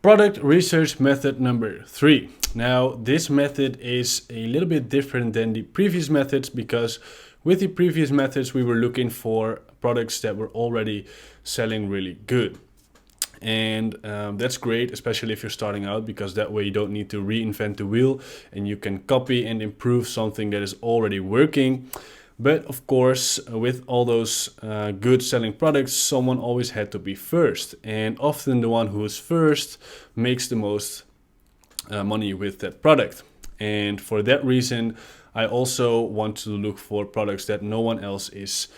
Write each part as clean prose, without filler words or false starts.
Product research method number 3. Now, this method is a little bit different than the previous methods because with the previous methods, we were looking for products that were already selling really good. And that's great, especially if you're starting out, because that way you don't need to reinvent the wheel and you can copy and improve something that is already working. But of course, with all those good selling products, someone always had to be first. And often the one who is first makes the most money with that product. And for that reason, I also want to look for products that no one else is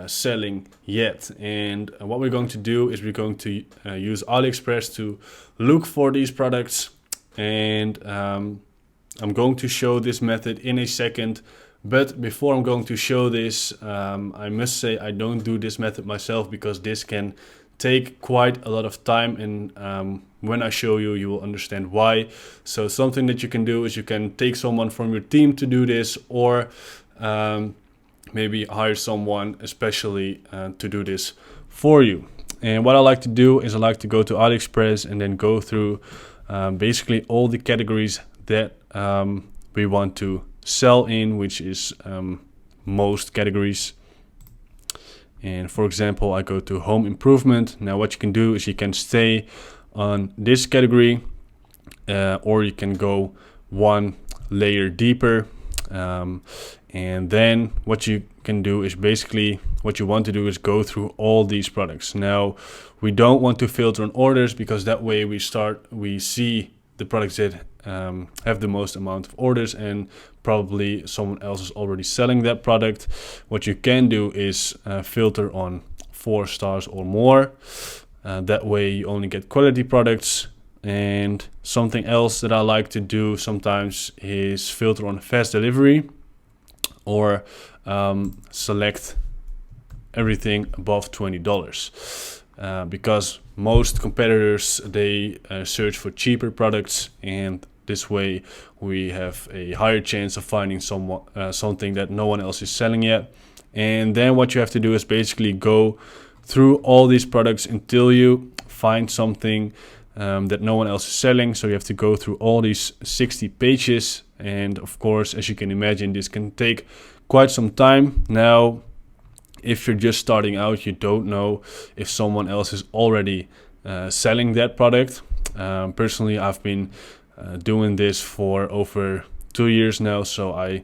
selling yet. And what we're going to do is we're going to use AliExpress to look for these products. And I'm going to show this method in a second. But before I'm going to show this, I must say I don't do this method myself because this can take quite a lot of time, and when I show you, you will understand why. So something that you can do is you can take someone from your team to do this, or maybe hire someone especially to do this for you. And what I like to do is I like to go to AliExpress and then go through basically all the categories that we want to sell in, which is most categories. And for example, I go to home improvement. Now what you can do is you can stay on this category, or you can go one layer deeper. And then what you can do is basically what you want to do is go through all these products. Now we don't want to filter on orders because that way we see the products that have the most amount of orders, and probably someone else is already selling that product. What you can do is filter on 4 stars or more. That way you only get quality products. And something else that I like to do sometimes is filter on fast delivery, or select everything above $20. Because most competitors, they search for cheaper products, and this way we have a higher chance of finding something that no one else is selling yet. And then what you have to do is basically go through all these products until you find something that no one else is selling. So you have to go through all these 60 pages, and of course, as you can imagine, this can take quite some time. Now, if you're just starting out, you don't know if someone else is already selling that product. Personally, I've been doing this for over 2 years now, so I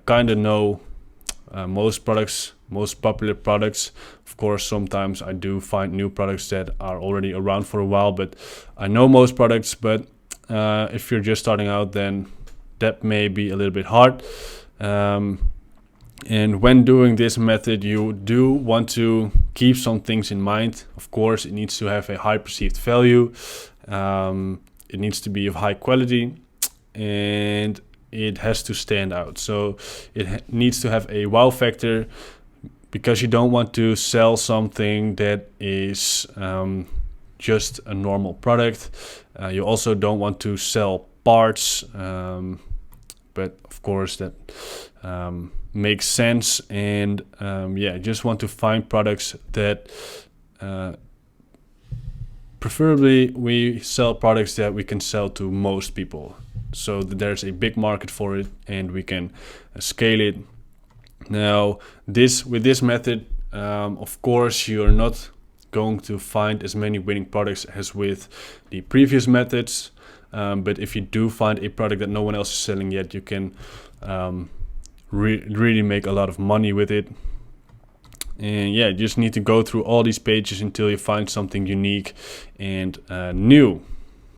kind of know most popular products. Of course, sometimes I do find new products that are already around for a while, but I know most products. But if you're just starting out, then that may be a little bit hard. And when doing this method, you do want to keep some things in mind. Of course, it needs to have a high perceived value. It needs to be of high quality, and it has to stand out. So it needs to have a wow factor, because you don't want to sell something that is just a normal product. You also don't want to sell parts, but of course that makes sense. And just want to find products that preferably we sell products that we can sell to most people, so that there's a big market for it and we can scale it. Now, with this method, of course, you're not going to find as many winning products as with the previous methods. But if you do find a product that no one else is selling yet, you can really make a lot of money with it. And you just need to go through all these pages until you find something unique and new.